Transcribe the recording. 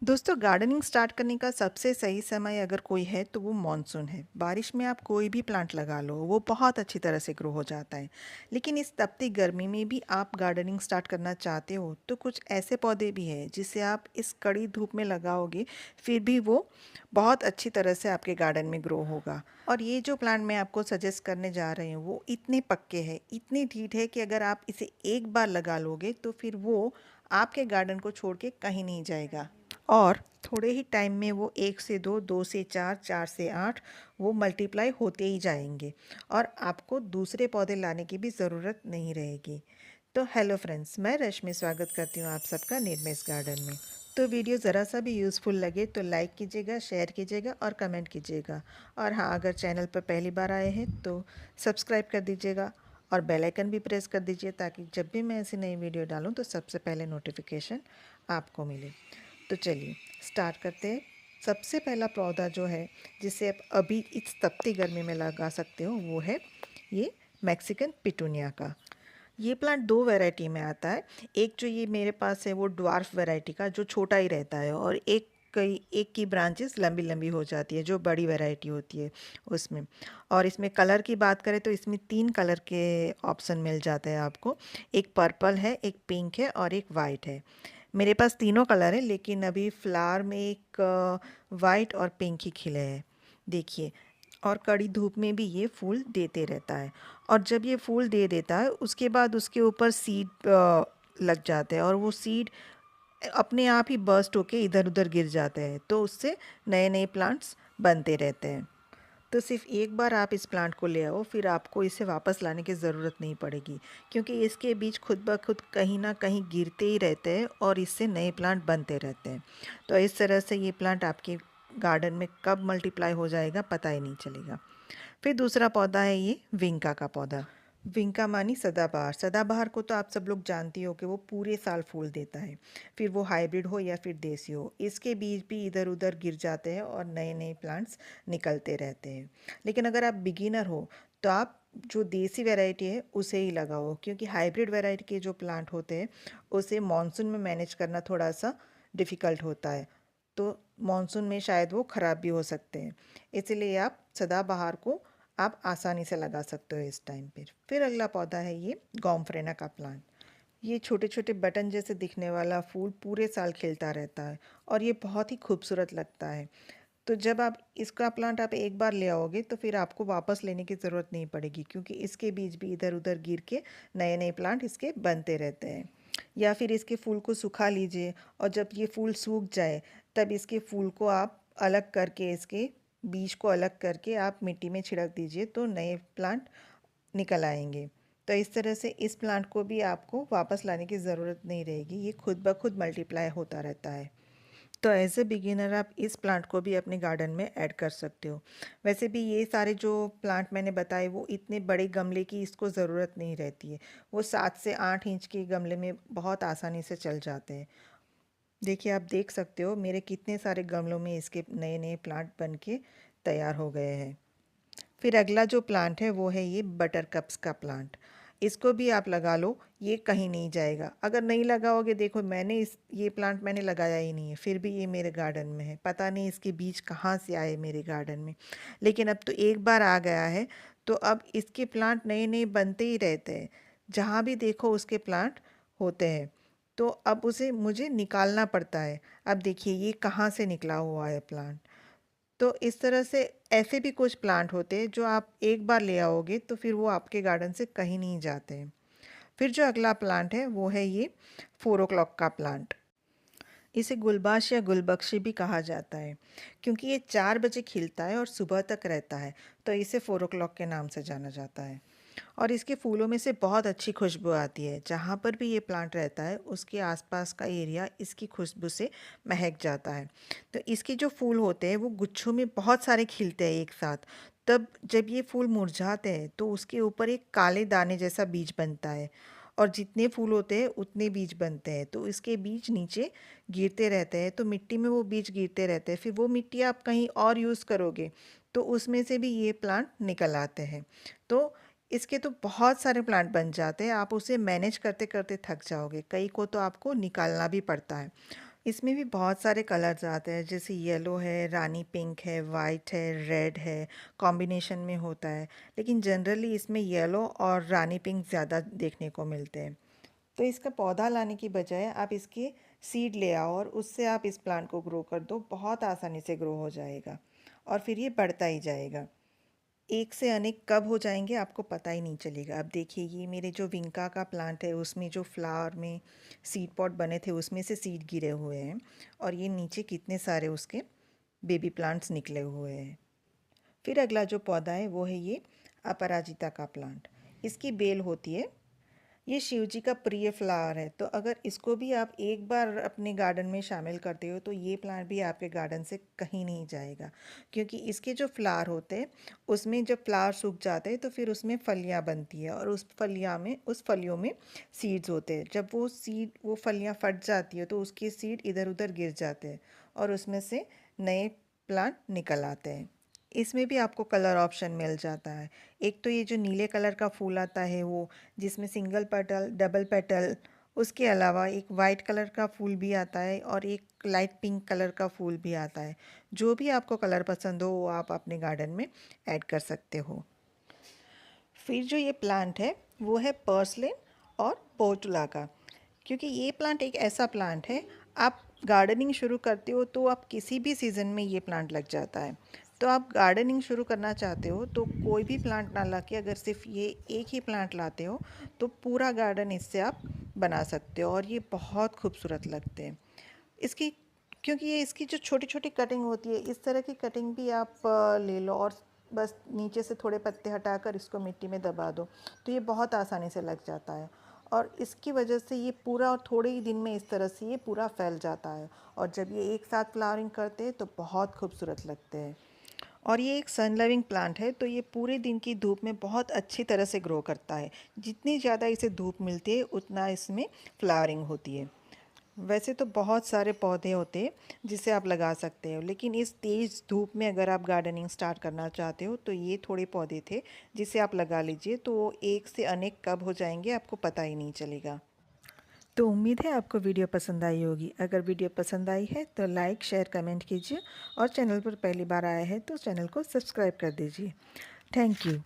दोस्तों, gardening start करने का सबसे सही समय अगर कोई है तो वो मॉनसून है। बारिश में आप कोई भी प्लांट लगा लो, वो बहुत अच्छी तरह से ग्रो हो जाता है। लेकिन इस तपती गर्मी में भी आप गार्डनिंग स्टार्ट करना चाहते हो तो कुछ ऐसे पौधे भी हैं जिसे आप इस कड़ी धूप में लगाओगे, फिर भी वो बहुत अच्छी तरह से आपके गार्डन में ग्रो होगा। और ये जो प्लांट मैं आपको सजेस्ट करने जा रही हूँ वो इतने पक्के हैं, इतनी ढीठ है कि अगर आप इसे एक बार लगा लोगे तो फिर वो आपके गार्डन को छोड़ के कहीं नहीं जाएगा। और थोड़े ही टाइम में वो 1 से 2, 2 से 4, 4 से 8 वो मल्टीप्लाई होते ही जाएंगे और आपको दूसरे पौधे लाने की भी ज़रूरत नहीं रहेगी। तो हेलो फ्रेंड्स, मैं रश्मि स्वागत करती हूँ आप सबका निर्मेस गार्डन में। तो वीडियो ज़रा सा भी यूज़फुल लगे तो लाइक कीजिएगा, शेयर कीजिएगा और कमेंट कीजिएगा। और हाँ, अगर चैनल पर पहली बार आए हैं तो सब्सक्राइब कर दीजिएगा और बेल आइकन भी प्रेस कर दीजिए ताकि जब भी मैं ऐसी नई वीडियो डालूँ तो सबसे पहले नोटिफिकेशन आपको मिले। तो चलिए स्टार्ट करते हैं। सबसे पहला पौधा जो है जिसे आप अभी इस तपती गर्मी में लगा सकते हो वो है ये मैक्सिकन पिटूनिया का। ये प्लांट दो वैरायटी में आता है। एक जो ये मेरे पास है वो ड्वार्फ वैरायटी का जो छोटा ही रहता है, और एक की ब्रांचेस लंबी लंबी हो जाती है जो बड़ी वैरायटी होती है उसमें। और इसमें कलर की बात करें तो इसमें 3 कलर के ऑप्शन मिल जाते हैं आपको। एक पर्पल है, एक पिंक है और एक वाइट है। मेरे पास तीनों कलर है, लेकिन अभी फ्लावर में एक वाइट और पिंक ही खिले हैं, देखिए। और कड़ी धूप में भी ये फूल देते रहता है। और जब ये फूल दे देता है उसके बाद उसके ऊपर सीड लग जाते हैं और वो सीड अपने आप ही बर्स्ट होके इधर उधर गिर जाते हैं, तो उससे नए नए प्लांट्स बनते रहते हैं। तो सिर्फ एक बार आप इस प्लांट को ले आओ, फिर आपको इसे वापस लाने की ज़रूरत नहीं पड़ेगी, क्योंकि इसके बीज खुद ब खुद कहीं ना कहीं गिरते ही रहते हैं और इससे नए प्लांट बनते रहते हैं। तो इस तरह से ये प्लांट आपके गार्डन में कब मल्टीप्लाई हो जाएगा पता ही नहीं चलेगा। फिर दूसरा पौधा है ये विंका का पौधा। विंका मानी सदाबहार। सदाबहार को तो आप सब लोग जानती हो कि वो पूरे साल फूल देता है, फिर वो हाइब्रिड हो या फिर देसी हो। इसके बीज भी इधर उधर गिर जाते हैं और नए नए प्लांट्स निकलते रहते हैं। लेकिन अगर आप बिगिनर हो तो आप जो देसी वैरायटी है उसे ही लगाओ, क्योंकि हाइब्रिड वैरायटी के जो प्लांट होते हैं उसे मानसून में मैनेज करना थोड़ा सा डिफ़िकल्ट होता है। तो मानसून में शायद वो ख़राब भी हो सकते हैं, इसलिए आप सदाबहार को आप आसानी से लगा सकते हो इस टाइम पर। फिर अगला पौधा है ये गॉम्फ्रेना का प्लांट। ये छोटे छोटे बटन जैसे दिखने वाला फूल पूरे साल खिलता रहता है और ये बहुत ही खूबसूरत लगता है। तो जब आप इसका प्लांट आप एक बार ले आओगे तो फिर आपको वापस लेने की ज़रूरत नहीं पड़ेगी, क्योंकि इसके बीज भी इधर उधर गिर के नए नए प्लांट इसके बनते रहते हैं। या फिर इसके फूल को सुखा लीजिए और जब ये फूल सूख जाए तब इसके फूल को आप अलग करके, इसके बीज को अलग करके आप मिट्टी में छिड़क दीजिए तो नए प्लांट निकल आएंगे। तो इस तरह से इस प्लांट को भी आपको वापस लाने की ज़रूरत नहीं रहेगी, ये खुद ब खुद मल्टीप्लाई होता रहता है। तो एज ए बिगिनर आप इस प्लांट को भी अपने गार्डन में ऐड कर सकते हो। वैसे भी ये सारे जो प्लांट मैंने बताए वो इतने बड़े गमले की इसको ज़रूरत नहीं रहती है, वो 7 से 8 इंच के गमले में बहुत आसानी से चल जाते हैं। देखिए, आप देख सकते हो मेरे कितने सारे गमलों में इसके नए नए प्लांट बन के तैयार हो गए हैं। फिर अगला जो प्लांट है वो है ये बटर कप्स का प्लांट। इसको भी आप लगा लो, ये कहीं नहीं जाएगा। अगर नहीं लगाओगे, देखो मैंने इस ये प्लांट मैंने लगाया ही नहीं है, फिर भी ये मेरे गार्डन में है। पता नहीं इसके बीज कहाँ से आए मेरे गार्डन में, लेकिन अब तो एक बार आ गया है तो अब इसके प्लांट नए नए बनते ही रहते हैं। जहाँ भी देखो उसके प्लांट होते हैं, तो अब उसे मुझे निकालना पड़ता है। अब देखिए ये कहाँ से निकला हुआ है प्लांट। तो इस तरह से ऐसे भी कुछ प्लांट होते हैं जो आप एक बार ले आओगे तो फिर वो आपके गार्डन से कहीं नहीं जाते हैं। फिर जो अगला प्लांट है वो है ये 4 o'clock का प्लांट। इसे गुलबाश या गुलबख्शी भी कहा जाता है, क्योंकि ये 4 बजे खिलता है और सुबह तक रहता है, तो इसे 4 o'clock के नाम से जाना जाता है। और इसके फूलों में से बहुत अच्छी खुशबू आती है। जहाँ पर भी ये प्लांट रहता है उसके आसपास का एरिया इसकी खुशबू से महक जाता है। तो इसके जो फूल होते हैं वो गुच्छों में बहुत सारे खिलते हैं एक साथ। तब जब ये फूल मुरझाते हैं तो उसके ऊपर एक काले दाने जैसा बीज बनता है, और जितने फूल होते हैं उतने बीज बनते हैं। तो इसके बीज नीचे गिरते रहते हैं, तो मिट्टी में वो बीज गिरते रहते हैं। फिर वो मिट्टी आप कहीं और यूज़ करोगे तो उसमें से भी ये प्लांट निकल आते हैं। तो इसके तो बहुत सारे प्लांट बन जाते हैं, आप उसे मैनेज करते करते थक जाओगे, कई को तो आपको निकालना भी पड़ता है। इसमें भी बहुत सारे कलर्स आते हैं, जैसे येलो है, रानी पिंक है, वाइट है, रेड है, कॉम्बिनेशन में होता है। लेकिन जनरली इसमें येलो और रानी पिंक ज़्यादा देखने को मिलते हैं। तो इसका पौधा लाने की बजाय आप इसके सीड ले आओ और उससे आप इस प्लांट को ग्रो कर दो, बहुत आसानी से ग्रो हो जाएगा और फिर ये बढ़ता ही जाएगा। एक से अनेक कब हो जाएंगे आपको पता ही नहीं चलेगा। अब देखिए, ये मेरे जो विंका का प्लांट है उसमें जो फ्लावर में सीड पॉट बने थे उसमें से सीड गिरे हुए हैं और ये नीचे कितने सारे उसके बेबी प्लांट्स निकले हुए हैं। फिर अगला जो पौधा है वो है ये अपराजिता का प्लांट। इसकी बेल होती है। ये शिव जी का प्रिय फ्लावर है, तो अगर इसको भी आप एक बार अपने गार्डन में शामिल करते हो तो ये प्लांट भी आपके गार्डन से कहीं नहीं जाएगा, क्योंकि इसके जो फ्लावर होते हैं उसमें जब फ्लावर सूख जाते हैं तो फिर उसमें फलियां बनती है और उस फलियों में सीड्स होते हैं। जब वो फलियां फट जाती है तो उसके सीड इधर उधर गिर जाते हैं और उसमें से नए प्लांट निकल आते हैं। इसमें भी आपको कलर ऑप्शन मिल जाता है। एक तो ये जो नीले कलर का फूल आता है वो, जिसमें सिंगल पेटल, डबल पेटल, उसके अलावा एक वाइट कलर का फूल भी आता है और एक लाइट पिंक कलर का फूल भी आता है। जो भी आपको कलर पसंद हो वो आप अपने गार्डन में ऐड कर सकते हो। फिर जो ये प्लांट है वो है पर्सलेन और पोर्टुला का। क्योंकि ये प्लांट एक ऐसा प्लांट है, आप गार्डनिंग शुरू करते हो तो आप किसी भी सीज़न में ये प्लांट लग जाता है। तो आप गार्डनिंग शुरू करना चाहते हो तो कोई भी प्लांट ना लाके अगर सिर्फ ये एक ही प्लांट लाते हो तो पूरा गार्डन इससे आप बना सकते हो और ये बहुत खूबसूरत लगते हैं। इसकी क्योंकि ये इसकी जो छोटी छोटी कटिंग होती है, इस तरह की कटिंग भी आप ले लो और बस नीचे से थोड़े पत्ते हटाकर इसको मिट्टी में दबा दो तो ये बहुत आसानी से लग जाता है। और इसकी वजह से ये पूरा और थोड़े ही दिन में इस तरह से ये पूरा फैल जाता है और जब ये एक साथ फ्लावरिंग करते हैं तो बहुत खूबसूरत लगते हैं। और ये एक सन लविंग प्लांट है, तो ये पूरे दिन की धूप में बहुत अच्छी तरह से ग्रो करता है। जितनी ज़्यादा इसे धूप मिलती है उतना इसमें फ्लावरिंग होती है। वैसे तो बहुत सारे पौधे होते हैं जिसे आप लगा सकते हो, लेकिन इस तेज़ धूप में अगर आप गार्डनिंग स्टार्ट करना चाहते हो तो ये थोड़े पौधे थे जिसे आप लगा लीजिए, तो वो एक से अनेक कब हो जाएंगे आपको पता ही नहीं चलेगा। तो उम्मीद है आपको वीडियो पसंद आई होगी। अगर वीडियो पसंद आई है तो लाइक, शेयर, कमेंट कीजिए और चैनल पर पहली बार आया है तो चैनल को सब्सक्राइब कर दीजिए। Thank you.